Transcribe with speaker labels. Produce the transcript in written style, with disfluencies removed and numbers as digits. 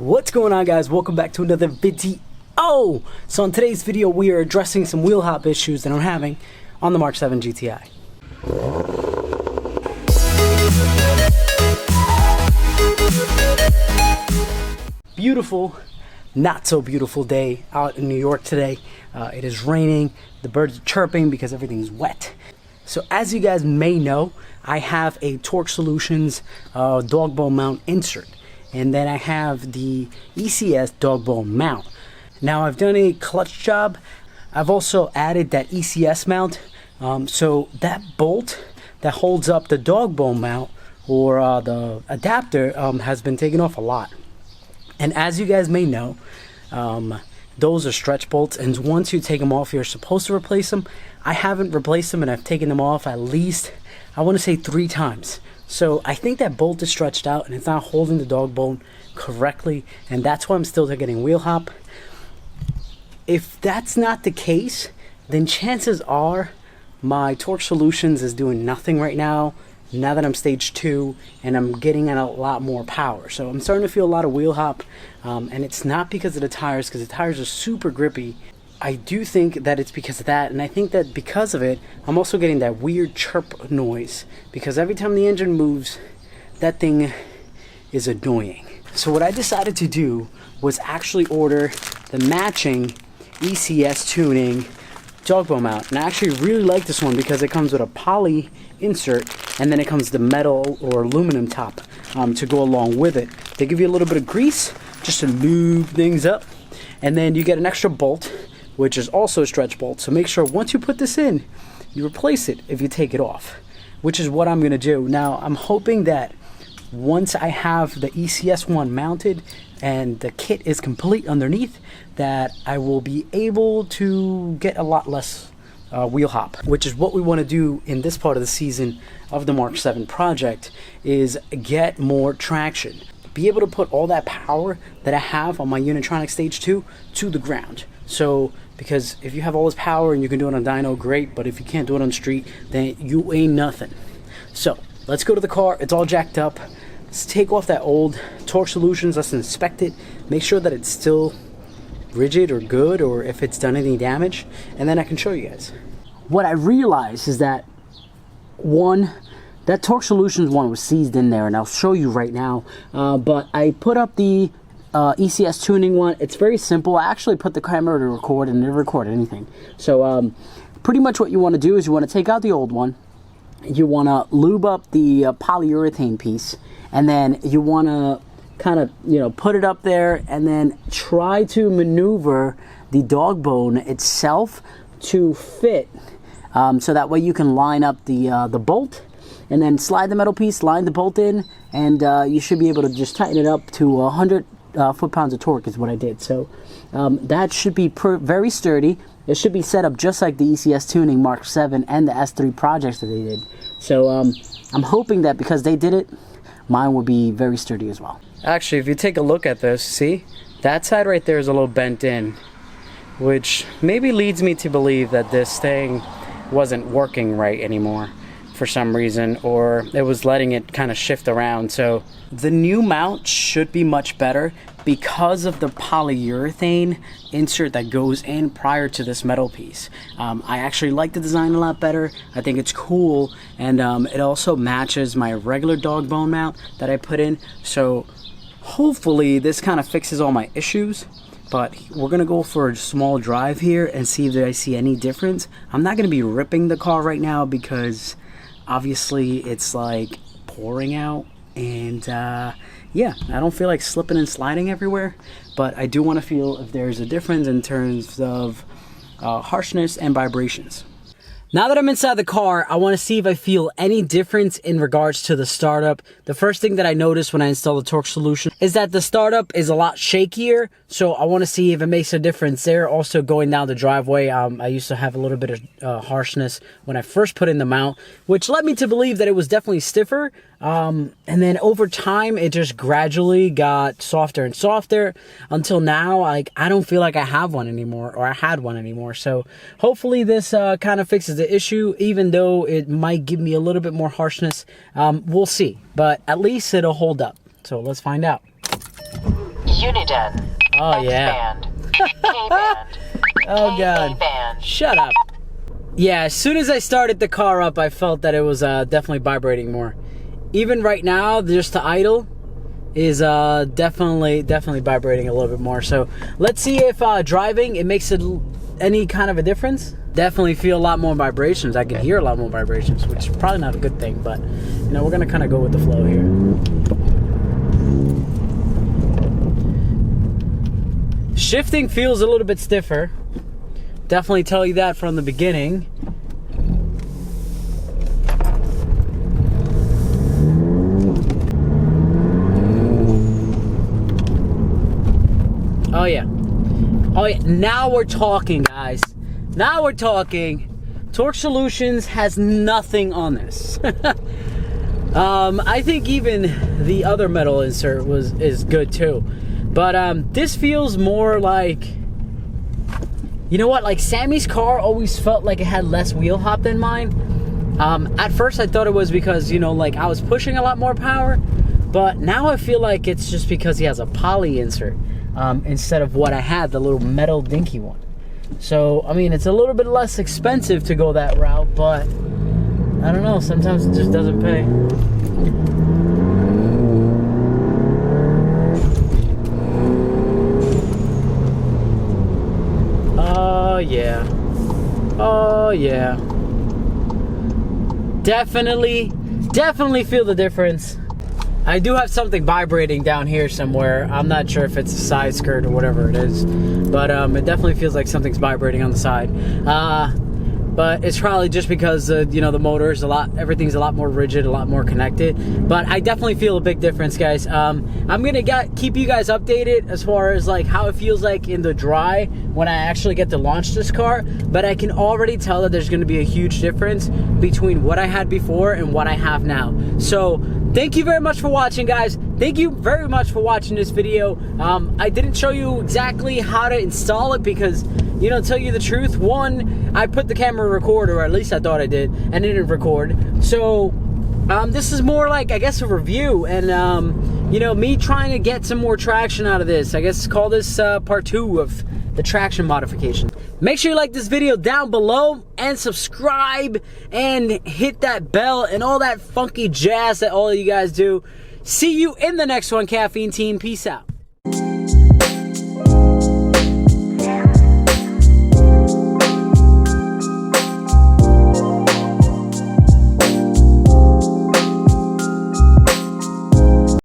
Speaker 1: What's going on, guys? Welcome back to another video. So in today's video we are addressing some wheel hop issues that I'm having on the MK7 GTI. Beautiful, not so beautiful day out in New York today. It is raining, the birds are chirping because everything's wet. So as you guys may know, I have a Torque Solutions dog bone mount insert, and then I have the ECS dog bone mount. Now I've done a clutch job. I've also added that ECS mount, so that bolt that holds up the dog bone mount or the adapter has been taken off a lot. And as you guys may know, those are stretch bolts, and once you take them off, you're supposed to replace them. I haven't replaced them, and I've taken them off at least, I want to say 3 times. So I think that bolt is stretched out and it's not holding the dog bone correctly, and that's why I'm still getting wheel hop. If that's not the case, then chances are my Torque Solutions is doing nothing right now that I'm stage 2 and I'm getting a lot more power. So I'm starting to feel a lot of wheel hop, and it's not because of the tires, because the tires are super grippy. I do think that it's because of that, and I think that because of it, I'm also getting that weird chirp noise, because every time the engine moves, that thing is annoying. So what I decided to do was actually order the matching ECS tuning dog bone mount, and I actually really like this one because it comes with a poly insert, and then it comes with the metal or aluminum top to go along with it. They give you a little bit of grease just to lube things up, and then you get an extra bolt, which is also a stretch bolt. So make sure once you put this in, you replace it if you take it off, which is what I'm going to do. Now I'm hoping that once I have the ECS one mounted and the kit is complete underneath, that I will be able to get a lot less wheel hop, which is what we want to do in this part of the season of the MK7 project, is get more traction, be able to put all that power that I have on my Unitronic Stage 2 to the ground. So because if you have all this power and you can do it on dyno, great, but if you can't do it on the street, then you ain't nothing. So let's go to the car. It's all jacked up. Let's take off that old Torque Solutions. Let's inspect it, make sure that it's still rigid or good, or if it's done any damage, and then I can show you guys. What I realized is that that Torque Solutions one was seized in there, and I'll show you right now, but I put up the ECS tuning one. It's very simple. I actually put the camera to record and it didn't record anything. So pretty much what you want to do is you want to take out the old one, you want to lube up the polyurethane piece, and then you want to kind of, put it up there and then try to maneuver the dog bone itself to fit, so that way you can line up the bolt, and then slide the metal piece, line the bolt in, and you should be able to just tighten it up to 100 foot-pounds of torque is what I did. So that should be very sturdy. It should be set up just like the ECS tuning MK7 and the S3 projects that they did. So I'm hoping that because they did it, mine will be very sturdy as well. Actually, if you take a look at this, see, that side right there is a little bent in, which maybe leads me to believe that this thing wasn't working right anymore for some reason, or it was letting it kind of shift around. So the new mount should be much better because of the polyurethane insert that goes in prior to this metal piece. I actually like the design a lot better. I think it's cool, and it also matches my regular dog bone mount that I put in. So hopefully this kind of fixes all my issues. But we're gonna go for a small drive here and see if I see any difference. I'm not gonna be ripping the car right now because obviously it's like pouring out, and yeah, I don't feel like slipping and sliding everywhere, but I do want to feel if there's a difference in terms of harshness and vibrations. Now that I'm inside the car, I want to see if I feel any difference in regards to the startup. The first thing that I noticed when I installed the Torque Solution is that the startup is a lot shakier, so I want to see if it makes a difference there. Also, going down the driveway, I used to have a little bit of harshness when I first put in the mount, which led me to believe that it was definitely stiffer. And then over time, it just gradually got softer and softer until now, like, I don't feel like I have one anymore, or I had one anymore. So hopefully this kind of fixes the issue, even though it might give me a little bit more harshness. We'll see, but at least it'll hold up. So let's find out.
Speaker 2: Uniden.
Speaker 1: Oh yeah.
Speaker 2: X-band. K-band.
Speaker 1: Oh god.
Speaker 2: K-band.
Speaker 1: Shut up. Yeah, as soon as I started the car up, I felt that it was definitely vibrating more. Even right now, just to idle is definitely vibrating a little bit more. So let's see if driving it makes it any kind of a difference. Definitely feel a lot more vibrations. I can hear a lot more vibrations, which is probably not a good thing, but you know, we're gonna kind of go with the flow here. Shifting feels a little bit stiffer. Definitely tell you that from the beginning. Oh yeah. Oh yeah. Now we're talking, guys. Now we're talking. Torque Solutions has nothing on this. I think even the other metal insert is good too. But this feels more like, you know what, like Sammy's car always felt like it had less wheel hop than mine. At first I thought it was because, you know, like I was pushing a lot more power, but now I feel like it's just because he has a poly insert instead of what I had, the little metal dinky one. So, I mean, it's a little bit less expensive to go that route, but I don't know, sometimes it just doesn't pay. Oh yeah. Oh yeah. Definitely feel the difference. I do have something vibrating down here somewhere. I'm not sure if it's a side skirt or whatever it is, but it definitely feels like something's vibrating on the side. But it's probably just because you know, the motor is everything's a lot more rigid, a lot more connected. But I definitely feel a big difference, guys. I'm gonna keep you guys updated as far as like how it feels like in the dry when I actually get to launch this car. But I can already tell that there's gonna be a huge difference between what I had before and what I have now. So thank you very much for watching, guys. Thank you very much for watching this video. I didn't show you exactly how to install it because, you know, to tell you the truth, one, I put the camera record, or at least I thought I did, and it didn't record. So this is more like, I guess, a review and you know, me trying to get some more traction out of this. I guess call this part 2 of the traction modification. Make sure you like this video down below and subscribe and hit that bell and all that funky jazz that all of you guys do. See you in the next one, Caffeine Team. Peace out.